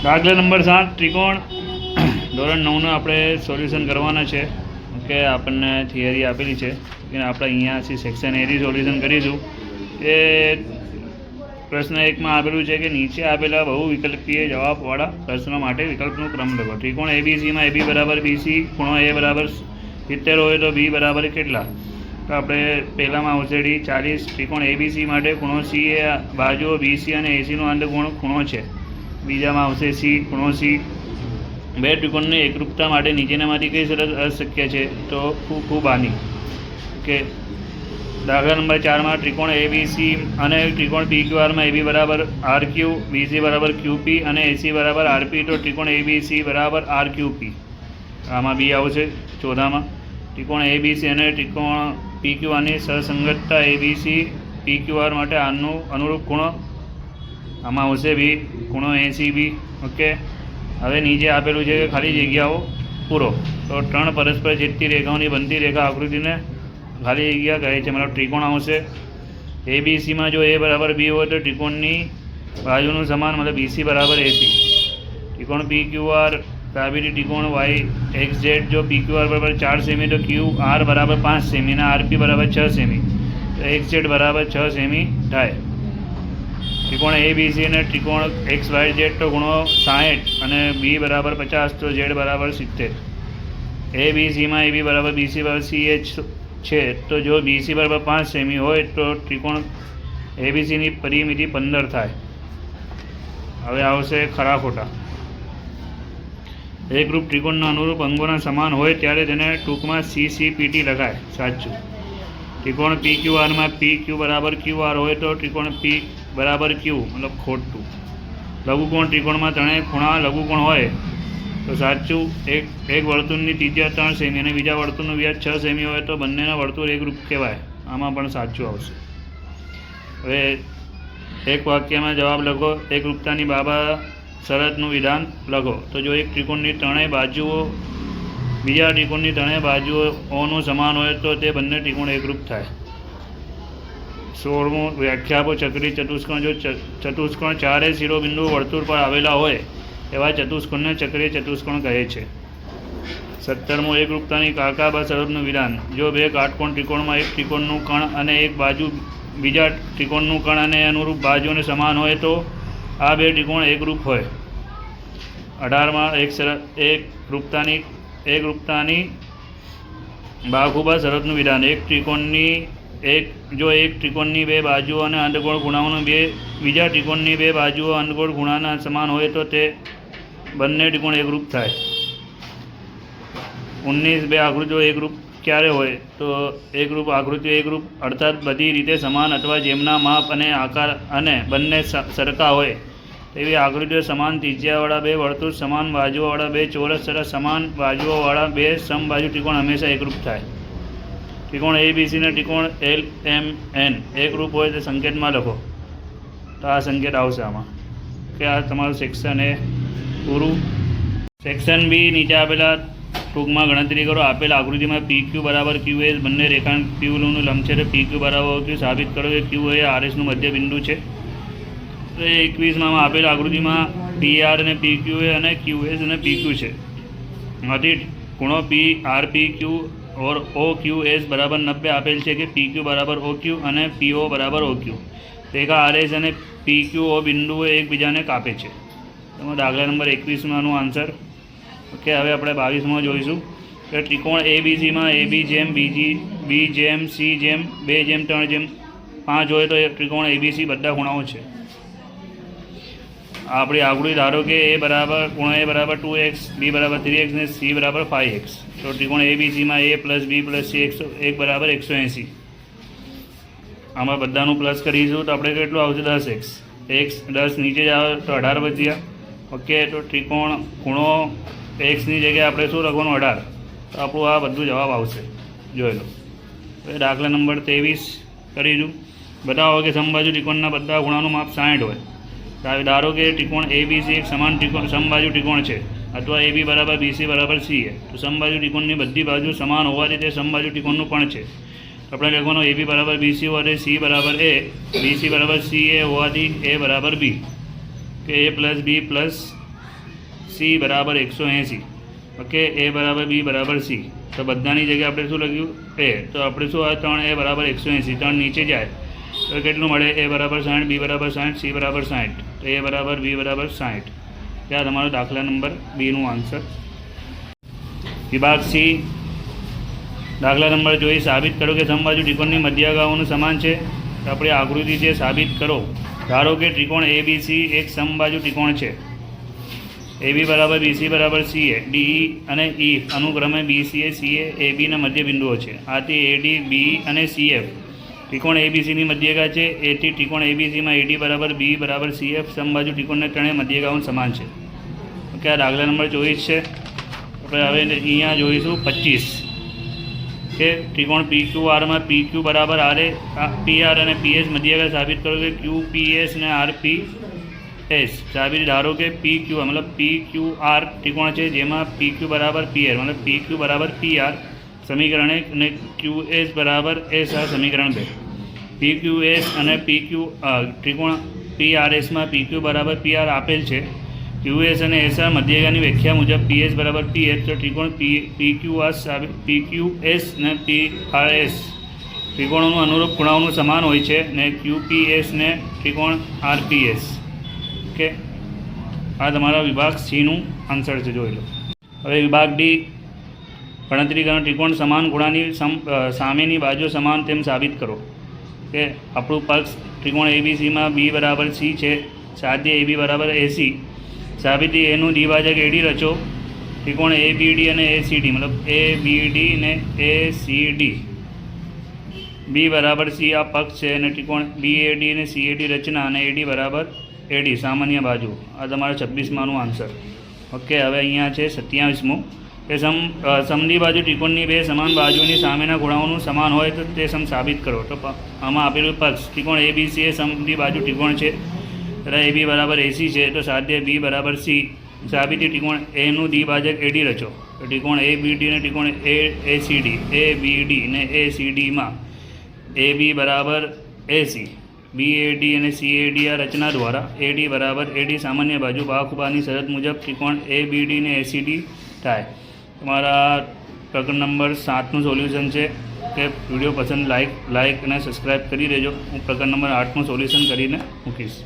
દાખલા નંબર 7 ત્રિકોણ ધોરણ 9નું આપણે સોલ્યુશન કરવાના છે. ઓકે, આપણને થિયરી આપેલી છે કે આપણે અહીંયાથી સેક્શન એથી સોલ્યુશન કરીશું. એ પ્રશ્ન 1માં આપેલું છે કે નીચે આપેલા બહુ વિકલ્પીય જવાબવાળા પ્રશ્નો માટે વિકલ્પનો ક્રમ લખો. ત્રિકોણ એબીસીમાં એબી બરાબર બીસી, ખૂણો એ બરાબર 70 હોય તો બી બરાબર કેટલા? તો આપણે પહેલામાં આવશે 40. ત્રિકોણ એબીસી માટે ખૂણો સી એ બાજુઓ બીસી અને એસીનો અંતકોણ ખૂણો છે. બીજામાં આવશે સી, ખૂણો સી. બે ત્રિકોણની એકરૂપતા માટે નીચેનામાંથી કઈ શરત અશક્ય છે? તો ખૂબ આની. ઓકે, દાખલા નંબર 4માં ત્રિકોણ એબીસી અને ત્રિકોણ પીક્યુઆરમાં એબી બરાબર આરક્યુ, બીસી બરાબર ક્યુપી અને એસી બરાબર આરપી. તો ત્રિકોણ એબીસી બરાબર આરક્યુપી. આમાં બી આવશે 14માં. ત્રિકોણ એબીસી અને ત્રિકોણ પીક્યુઆરની સહસંગતતા એબીસી પીક્યુઆર માટે આનું અનુરૂપ ખૂણો. આમાં આવશે બી, ખૂણો એસી બી. ઓકે, હવે નીચે આપેલું છે કે ખાલી જગ્યાઓ પૂરો. તો 3 પરસ્પર છેદતી રેખાઓની બનતી રેખા આકૃતિને ખાલી જગ્યા કહે છે. મતલબ ત્રિકોણ આવશે એબીસીમાં જો એ બરાબર બી હોય તો ત્રિકોણની બાજુનું સમાન, મતલબ બીસી બરાબર એસી. ત્રિકોણ પીક્યુઆર ડાબીથી ત્રિકોણ વાય એક્સ ઝેડ જો પીક્યુઆર બરાબર 4 સેમી તો ક્યુ આર બરાબર 5 સેમી અને આરપી બરાબર 6 સેમી. તો એક્સ ઝેડ બરાબર 6 સેમી થાય. ત્રિકોણ એબીસી અને ત્રિકોણ એક્સ વાય ઝેડ તો ખૂણો 60 અને બી બરાબર 50 તો ઝેડ બરાબર 70. એબીસીમાં એબી બરાબર બીસી બરાબર સીએચ છે. તો જો બીસી બરાબર 5 સેમી હોય તો ત્રિકોણ એબીસીની પરિમિતિ 15 થાય. હવે આવશે ખરા ખોટા. એકરૂપ ત્રિકોણના અનુરૂપ અંગોના સમાન હોય ત્યારે તેને ટૂંકમાં સીસીપીટી લખાય. સાચું. ત્રિકોણ પીક્યુઆરમાં પી ક્યુ બરાબર ક્યુઆર હોય તો ત્રિકોણ પી બરાબર ક્યુ, મતલબ ખોટું. લઘુકોણ ત્રિકોણમાં ત્રણેય ખૂણા લઘુકોણ હોય તો સાચું. એક વર્તુળની ત્રિજ્યા 3 સેમી અને બીજા વર્તુળનું વ્યાસ 6 સેમી હોય તો બંનેના વર્તુળ એકરૂપ કહેવાય. આમાં પણ સાચું આવશે. હવે એક વાક્યમાં જવાબ લખો. એકરૂપતાની બાબત શરતનું વિધાન લખો. તો જો એક ત્રિકોણની ત્રણેય બાજુઓ બીજા ત્રિકોણની ત્રણેય બાજુઓનું સમાન હોય તો તે બંને ત્રિકોણ એકરૂપ થાય. 16મું વ્યાખ્યા આપો. ચક્રી ચતુષ્કોણ જો ચતુષ્કોણ ચારે શિરોબિંદુઓ વર્તુળ પર આવેલા હોય એવા ચતુષ્કોણને ચક્રીય ચતુષ્કોણ કહે છે. 17મું એકરૂપતાની કાકાબા શરતનું વિધાન. જો બે કાટકોણ ત્રિકોણમાં એક ત્રિકોણનું કણ અને એક બાજુ બીજા ત્રિકોણનું કણ અને અનુરૂપ બાજુઓને સમાન હોય તો આ બે ત્રિકોણ એકરૂપ હોય. 18માં એકરૂપતાની બાહુબા શરતનું વિધાન. જો એક ત્રિકોણની બે બાજુઓ અને અંડગોળ ખૂણાઓનું બીજા ત્રિકોણની બે બાજુઓ અંડગોળ ખૂણાના સમાન હોય તો તે બંને ત્રિકોણ એકરૂપ થાય. 19 બે આકૃતિઓ એકરૂપ ક્યારે હોય? તો એકરૂપ આકૃતિઓ એકરૂપ અર્થાત બધી રીતે સમાન અથવા જેમના માપ અને આકાર અને બંને સરખા હોય તેવી આકૃતિઓ સમાન ત્રિજ્યાવાળા બે વર્તુળ, સમાન બાજુઓવાળા બે ચોરસ તથા સમાન બાજુઓવાળા બે સમબાજુ ત્રિકોણ હંમેશા એકરૂપ થાય. ત્રિકોણ એબીસી અને ત્રિકોણ એલ એમ એન એકરૂપ હોય તે સંકેતમાં લખો. તો આ સંકેત આવશે આમાં કે આ તમારું સેક્શન એ પૂરું. સેક્શન બી નીચે આપેલા ટૂંકમાં ગણતરી કરો. આપેલા આકૃતિમાં પી ક્યુ બરાબર ક્યુ એ બંને રેખાંશ ક્યુનું લંબછેદ પી ક્યુ બરાબર ક્યુ સાબિત કરો કે ક્યુ એ આરએસનું મધ્ય બિંદુ છે. 21માં આપેલા આકૃતિમાં પી આર અને પી ક્યુ એ અને ક્યુ એસ અને પી ક્યુ છે. આથી ખૂણો પી આર પી ક્યુ ઓર ઓ ક્યુ એસ બરાબર 90 આપેલ છે કે પી ક્યુ બરાબર ઓ ક્યુ અને પી ઓ બરાબર ઓ ક્યુ. રેખા આર એસ અને પી ક્યુ ઓ બિંદુઓ એકબીજાને કાપે છે. તેમાં દાખલા નંબર 21માંનો આન્સર. ઓકે, હવે આપણે 22માં જોઈશું કે ત્રિકોણ એબીસીમાં એબી જેમ બી જેમ સી જેમ 2:3:5 હોય તો ત્રિકોણ એબીસી બધા ખૂણાઓ છે. આપણી આકૃતિ ધારો કે એ બરાબર ખૂણો એ બરાબર 2x, બી બરાબર 3x અને સી બરાબર 5x. તો ત્રિકોણ એબીસીમાં એ પ્લસ બી પ્લસ સી એક બરાબર 180. આમાં બધાનું પ્લસ કરીશું તો આપણે કેટલું આવશે? 10x. x 10 નીચે જ આવે તો 18 બચ્યા. ઓકે, તો ત્રિકોણ ખૂણો એક્સની જગ્યાએ આપણે શું લખવાનું? 18. તો આપણું આ બધું જવાબ આવશે. જોઈ લો. હવે દાખલા નંબર 23 કરીશું. બતાવો કે સમબાજુ ત્રિકોણના બધા ખૂણાનું માપ 60 હોય. ધારો કે ત્રિકોણ એબીસી એક સમાન સમબાજુ ત્રિકોણ છે અથવા એબી બરાબર બીસી બરાબર સી એ. તો સમબાજુ ત્રિકોણની બધી બાજુ સમાન હોવાથી તે સમબાજુ ત્રિકોણનું પણ છે. આપણે લખવાનું એબી બરાબર બીસી હોવાથી સી બરાબર એ, બીસી બરાબર સી એ હોવાથી એ બરાબર બી. કે એ પ્લસ બી પ્લસ સી બરાબર 180. ઓકે, એ બરાબર બી બરાબર સી. તો બધાની જગ્યાએ આપણે શું લખ્યું? એ. તો આપણે શું આવે? 3a બરાબર 180. 3 નીચે જાય તો કેટલું મળે? a બરાબર 60, બી બરાબર 60, સી બરાબર 60. તો a બરાબર બી બરાબર 60. ત્યાં તમારો દાખલા નંબર બીનું આન્સર. વિભાગ સી, દાખલા નંબર જોઈ. સાબિત કરો કે સમબાજુ ત્રિકોણની મધ્યગાઓનું સમાન છે. તો આપણે આકૃતિ છે, સાબિત કરો. ધારો કે ત્રિકોણ ABC એક સમબાજુ ત્રિકોણ છે. AB બરાબર BC બરાબર CA, DE અને E અનુક્રમે BCA, CA, AB ના મધ્ય બિંદુઓ છે. આથી AD, BE અને CF ત્રિકોણ ABC ની મધ્યગા છે. એથી ત્રિકોણ ABC માં AD બરાબર B બરાબર CF સમબાજુ ત્રિકોણને ત્રણેય મધ્યગાઓ સમાન છે. ઓકે, આ દાખલા નંબર 24 છે. આપણે હવે અહીંયા જોઈશું 25 કે ત્રિકોણ PQR માં PQ બરાબર PR અને PS મધ્યગા સાબિત કરો કે QPS ને RPS. સાબિત. ધારો કે PQ મતલબ PQR ત્રિકોણ છે જેમાં PQ બરાબર PR મતલબ PQ બરાબર PR સમીકરણ 1 અને QS બરાબર S આ સમીકરણ 2. PQS અને PQ ત્રિકોણ PRS માં PQ બરાબર PR આપેલ છે. QS અને SR મધ્યગાની વ્યાખ્યા મુજબ PS બરાબર PS. તો ત્રિકોણ PQS ને PRS ત્રિકોણોનું અનુરૂપ ખૂણાઓનું સમાન હોય છે ને QPS ને ત્રિકોણ RPS. ઓકે, આ તમારા વિભાગ સીનું આન્સર છે, જોઈ લો. હવે વિભાગ ડી, ગણતરી કરો. ત્રિકોણ સમાન ખૂણાની સામેની બાજુ સમાન તેમ સાબિત કરો. કે આપણું પક્ષ ત્રિકોણ ABCમાં B બરાબર C છે. સાધ્ય AB બરાબર AC. સાબિતી એનું દ્વિભાજક AD રચો. ત્રિકોણ ABD અને ACD મતલબ ABD ને ACD. B બરાબર C આ પક્ષ છે અને ત્રિકોણ BAD અને CAD રચના અને AD બરાબર AD સામાન્ય બાજુ. આ તમારા 26માનું આન્સર. ઓકે, હવે અહીંયા છે 27મું કે સમદી બાજુ ત્રિકોણની બે સમાન બાજુની સામેના ખૂણાઓનું સમાન હોય તો તે સમ સાબિત કરો. તો આમાં આપેલું પક્ષ ત્રિકોણ ABC એ સમદી બાજુ ત્રિકોણ છે. AB બરાબર AC છે. તો સાધ્ય B બરાબર C. સાબિતી ત્રિકોણ એનું દ્વિભાજક AD રચો. તો ત્રિકોણ ABD અને ત્રિકોણ ACD ABD ને ACDમાં AB બરાબર AC, BAD અને CAD આ રચના દ્વારા AD બરાબર AD સામાન્ય બાજુ બાહુબાની શરત મુજબ ત્રિકોણ ABD ને ACD થાય. તમારા પ્રકરણ નંબર 7નું સોલ્યુશન છે. કે વિડીયો પસંદ લાઈક અને સબસ્ક્રાઈબ કરી દેજો. હું પ્રકરણ નંબર 8નું સોલ્યુશન કરીને મૂકીશ.